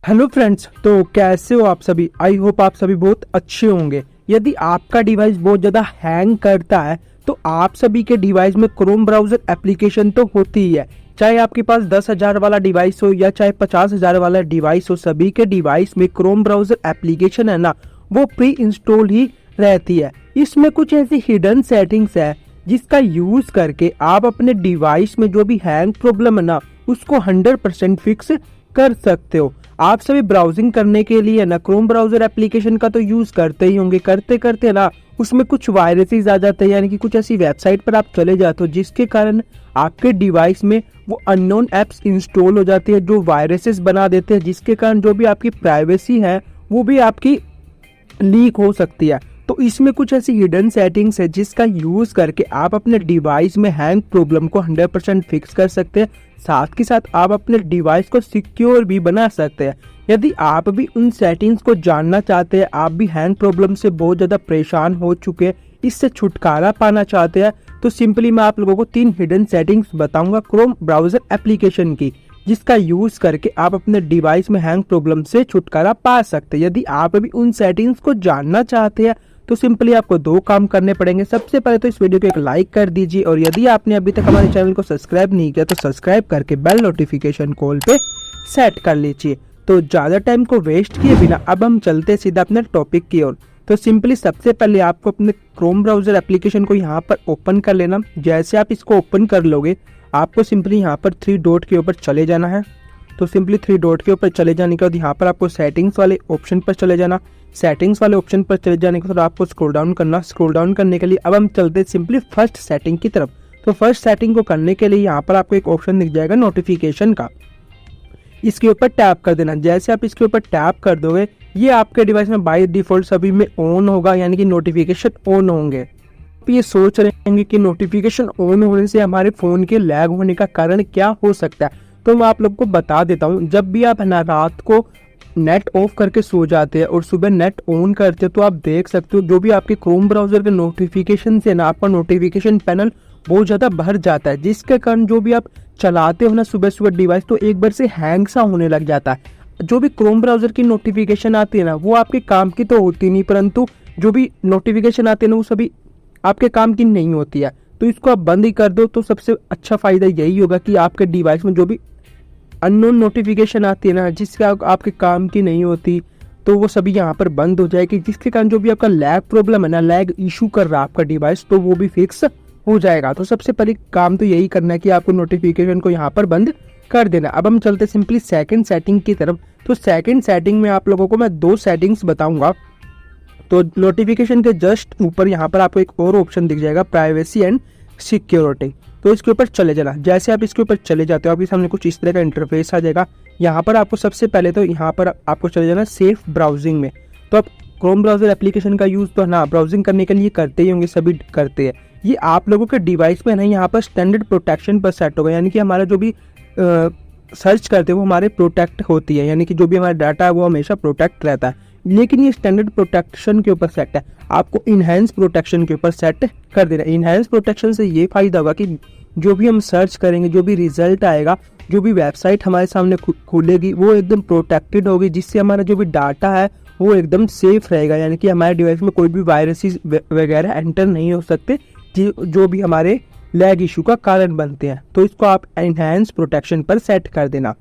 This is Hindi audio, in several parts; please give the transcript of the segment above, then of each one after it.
हेलो फ्रेंड्स, तो कैसे हो आप सभी। आई होप आप सभी बहुत अच्छे होंगे। यदि आपका डिवाइस बहुत ज़्यादा हैंग करता है तो आप सभी के डिवाइस में क्रोम ब्राउज़र एप्लीकेशन तो होती ही है। चाहे आपके पास 10,000 वाला डिवाइस हो या चाहे 50,000 वाला डिवाइस हो, सभी के डिवाइस में क्रोम ब्राउज़र एप्लीकेशन है ना, वो प्री इंस्टॉल ही रहती है। इसमें कुछ ऐसी हिडन सेटिंग्स है जिसका यूज़ करके आप अपने डिवाइस में जो भी हैंग प्रॉब्लम है ना, उसको 100% फिक्स कर सकते हो। आप सभी ब्राउजिंग करने के लिए ना क्रोम ब्राउजर एप्लीकेशन का तो यूज करते ही होंगे। करते करते ना उसमें कुछ वायरसेस आ जाते हैं, यानी कि कुछ ऐसी वेबसाइट पर आप चले जाते हो जिसके कारण आपके डिवाइस में वो अननोन एप्स इंस्टॉल हो जाती है जो वायरसेस बना देते हैं, जिसके कारण जो भी आपकी प्राइवेसी है वो भी आपकी लीक हो सकती है। तो इसमें कुछ ऐसी हिडन सेटिंग्स है जिसका यूज करके आप अपने डिवाइस में हैंग प्रॉब्लम को 100% फिक्स कर सकते हैं। साथ के साथ आप अपने डिवाइस को सिक्योर भी बना सकते हैं। यदि आप भी उन सेटिंग्स को जानना चाहते हैं, आप भी हैंग प्रॉब्लम से बहुत ज़्यादा परेशान हो चुके हैं, इससे छुटकारा पाना चाहते हैं, तो सिंपली मैं आप लोगों को 3 हिडन सेटिंग्स बताऊंगा क्रोम ब्राउजर एप्लीकेशन की, जिसका यूज करके आप अपने डिवाइस में हैंग प्रॉब्लम से छुटकारा पा सकते हैं। यदि आप भी उन सेटिंग्स को जानना चाहते हैं तो सिंपली आपको 2 काम करने पड़ेंगे। सबसे पहले तो इस वीडियो को एक लाइक कर दीजिए, और यदि आपने अभी तक हमारे चैनल को सब्सक्राइब नहीं किया तो सब्सक्राइब करके बेल नोटिफिकेशन कॉल पे सेट कर लीजिए। तो ज़्यादा टाइम को वेस्ट किए बिना अब हम चलते सीधा अपने टॉपिक की ओर। तो सिंपली सबसे पहले आपको अपने क्रोम ब्राउजर एप्लीकेशन को यहाँ पर ओपन कर लेना। जैसे आप इसको ओपन कर लोगे, आपको सिंपली यहाँ पर 3 डॉट के ऊपर चले जाना है। तो सिंपली 3 डॉट के ऊपर चले जाने के बाद यहाँ पर आपको सेटिंग्स वाले ऑप्शन पर चले जाना। सेटिंग्स वाले ऑप्शन पर चले जाने के बाद आपको स्क्रॉल डाउन करना। स्क्रॉल डाउन करने के लिए अब हम चलते हैं सिंपली फर्स्ट सेटिंग की तरफ। तो फर्स्ट सेटिंग को करने के लिए यहाँ पर आपको एक ऑप्शन दिख जाएगा नोटिफिकेशन का, इसके ऊपर टैप कर देना। जैसे आप इसके ऊपर टैप कर दोगे, ये आपके डिवाइस में बाय डिफॉल्ट सभी में ऑन होगा, यानी कि नोटिफिकेशन ऑन होंगे। आप ये सोच रहे होंगे कि नोटिफिकेशन ऑन होने से हमारे फ़ोन के लैग होने का कारण क्या हो सकता है, तो मैं आप लोग को बता देता हूँ। जब भी आप ना रात को नेट ऑफ करके सो जाते हैं और सुबह नेट ऑन करते हैं, तो आप देख सकते हो जो भी आपके क्रोम ब्राउजर के नोटिफिकेशन से ना आपका नोटिफिकेशन पैनल बहुत ज़्यादा भर जाता है, जिसके कारण जो भी आप चलाते हो ना सुबह सुबह डिवाइस, तो एक बार से हैंग सा होने लग जाता है। जो भी क्रोम ब्राउजर की नोटिफिकेशन आती है ना, वो आपके काम की तो होती नहीं, परंतु जो भी नोटिफिकेशन आती है ना वो सभी आपके काम की नहीं होती है। तो इसको आप बंद ही कर दो, तो सबसे अच्छा फ़ायदा यही होगा कि आपके डिवाइस में जो भी अननोन नोटिफिकेशन आती है ना, जिसके आपके काम की नहीं होती, तो वो सभी यहाँ पर बंद हो जाएगी, जिसके कारण जो भी आपका लैग प्रॉब्लम है ना, लैग इशू कर रहा है आपका डिवाइस, तो वो भी फिक्स हो जाएगा। तो सबसे पहले काम तो यही करना है कि आपको नोटिफिकेशन को यहाँ पर बंद कर देना। अब हम चलते सिंपली सेकंड सेटिंग की तरफ। तो सेकंड सेटिंग में आप लोगों को मैं 2 सेटिंग्स बताऊंगा। तो नोटिफिकेशन के जस्ट ऊपर यहाँ पर आपको एक और ऑप्शन दिख जाएगा, प्राइवेसी एंड सिक्योरिटी। तो इसके ऊपर चले जाना। जैसे आप इसके ऊपर चले जाते हो, आपके सामने कुछ इस तरह का इंटरफेस आ जाएगा। यहाँ पर आपको सबसे पहले तो यहाँ पर आपको चले जाना सेफ ब्राउजिंग में। तो आप क्रोम ब्राउजर एप्लीकेशन का यूज़ तो ना ब्राउजिंग करने के लिए करते ही होंगे, सभी करते हैं। ये आप लोगों के डिवाइस में ना यहाँ पर स्टैंडर्ड प्रोटेक्शन पर सेट होगा, यानी कि हमारा जो भी सर्च करते हैं वो हमारे प्रोटेक्ट होती है, यानी कि जो भी हमारा डाटा है वो हमेशा प्रोटेक्ट रहता है। लेकिन ये स्टैंडर्ड प्रोटेक्शन के ऊपर सेट है, आपको इनहेंस प्रोटेक्शन के ऊपर सेट कर देना। इनहेंस प्रोटेक्शन से ये फायदा होगा कि जो भी हम सर्च करेंगे, जो भी रिजल्ट आएगा, जो भी वेबसाइट हमारे सामने खुलेगी, वो एकदम प्रोटेक्टेड होगी, जिससे हमारा जो भी डाटा है वो एकदम सेफ रहेगा, यानी कि हमारे डिवाइस में कोई भी वायरसेस वगैरह एंटर नहीं हो सकते जो भी हमारे लैग इशू का कारण बनते हैं। तो इसको आप एनहांस प्रोटेक्शन पर सेट कर देना।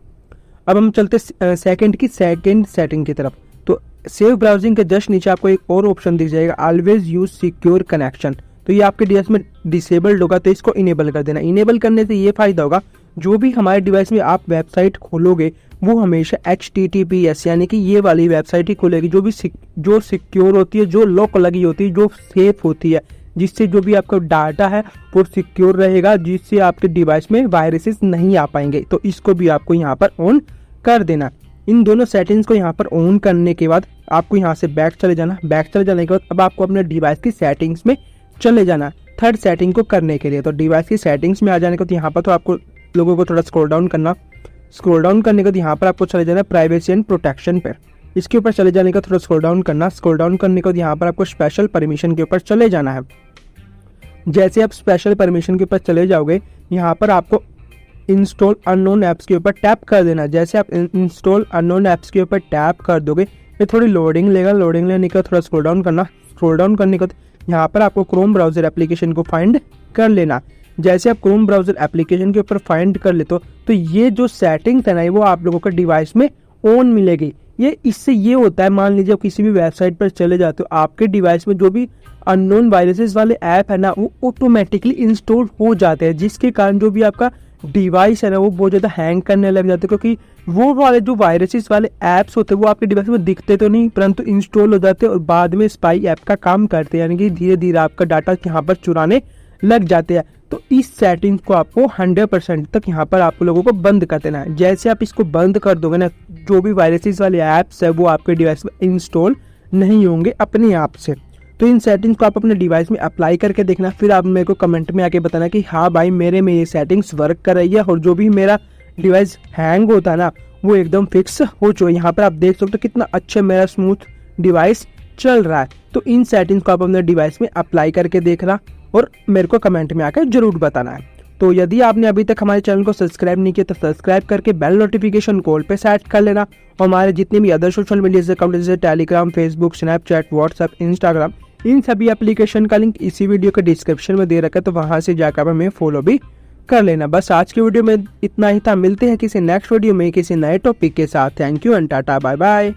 अब हम चलते सेकंड सेटिंग की तरफ। तो सेफ ब्राउजिंग के जस्ट नीचे आपको एक और ऑप्शन दिख जाएगा, ऑलवेज यूज सिक्योर कनेक्शन। तो ये आपके डिवाइस में डिसेबल्ड होगा, तो इसको इनेबल कर देना। इनेबल करने से ये फायदा होगा, जो भी हमारे डिवाइस में आप वेबसाइट खोलोगे वो हमेशा HTTPS यानी कि ये वाली वेबसाइट ही खुलेगी, जो सिक्योर होती है, जो लॉक लगी होती है, जो सेफ होती है, जिससे जो भी आपका डाटा है वो सिक्योर रहेगा, जिससे आपके डिवाइस में वायरसेस नहीं आ पाएंगे। तो इसको भी आपको यहाँ पर ऑन कर देना। इन दोनों सेटिंग्स को यहाँ पर ऑन करने के बाद आपको यहाँ से बैक चले जाना। बैक चले जाने के बाद अब आपको अपने डिवाइस की सेटिंग्स में चले जाना थर्ड सेटिंग को करने के लिए। तो डिवाइस की सेटिंग्स में आ जाने के बाद यहाँ पर तो आपको लोगों को थोड़ा स्क्रॉल डाउन करना। स्क्रॉल डाउन करने के बाद यहाँ पर आपको चले जाना प्राइवेसी एंड प्रोटेक्शन पर। इसके ऊपर चले जाने का थोड़ा स्क्रॉल डाउन करना। स्क्रॉल डाउन करने के बाद यहाँ पर आपको स्पेशल परमिशन के ऊपर चले जाना है। जैसे आप स्पेशल परमिशन के ऊपर चले जाओगे, यहाँ पर आपको इंस्टॉल अननोन ऐप्स के ऊपर टैप कर देना। जैसे आप इंस्टॉल अननोन ऐप्स के ऊपर टैप कर दोगे, ये थोड़ी लोडिंग लेगा, लोडिंग लेने का थोड़ा स्क्रॉल डाउन करना। स्क्रॉल डाउन करने के बाद यहाँ पर आपको क्रोम ब्राउज़र एप्लीकेशन को फाइंड कर लेना। जैसे आप क्रोम ब्राउज़र एप्लीकेशन के ऊपर फाइंड कर लेते हो तो ये जो सेटिंग है ना वो आप लोगों को डिवाइस में ऑन मिलेगी। ये इससे ये होता है, मान लीजिए आप किसी भी वेबसाइट पर चले जाते हो, आपके डिवाइस में जो भी अननोन वायरसेस वाले ऐप है ना वो ऑटोमेटिकली इंस्टॉल हो जाते हैं, जिसके कारण जो भी आपका डिवाइस है ना वो बहुत ज़्यादा हैंग करने लग जाते हैं, क्योंकि वो वाले जो वायरसेस वाले ऐप्स होते हैं वो आपके डिवाइस में दिखते तो नहीं परंतु इंस्टॉल हो जाते हैं और बाद में स्पाई ऐप का काम करते हैं, यानी कि धीरे धीरे आपका डाटा यहाँ पर चुराने लग जाते हैं। तो इस सेटिंग को आपको 100% तक यहाँ पर आप लोगों को बंद कर देना है। जैसे आप इसको बंद कर दोगे ना, जो भी वायरसेस वाले ऐप्स है वो आपके डिवाइस में इंस्टॉल नहीं होंगे अपने आप से। तो इन सेटिंग्स को आप अपने डिवाइस में अप्लाई करके देखना, फिर आप मेरे को कमेंट में आके बताना कि हाँ भाई मेरे में ये सेटिंग्स वर्क कर रही है और जो भी मेरा डिवाइस हैंग होता है ना वो एकदम फिक्स हो चुका है। यहाँ पर आप देख सकते हो कितना अच्छा मेरा स्मूथ डिवाइस चल रहा है। तो इन सेटिंग्स को आप अपने डिवाइस में अप्लाई करके देखना और मेरे को कमेंट में आकर जरूर बताना है। तो यदि आपने अभी तक हमारे चैनल को सब्सक्राइब नहीं किया तो सब्सक्राइब करके बेल नोटिफिकेशन कॉल पे सेट कर लेना। और हमारे जितने भी अदर सोशल मीडिया अकाउंट जैसे Telegram, Facebook, Snapchat, WhatsApp, Instagram, इन सभी एप्लीकेशन का लिंक इसी वीडियो के डिस्क्रिप्शन में दे रखा है, तो वहां से जाकर हमें फॉलो भी कर लेना। बस आज की वीडियो में इतना ही था, मिलते हैं किसी नेक्स्ट वीडियो में किसी नए टॉपिक के साथ। Thank you and tata bye bye.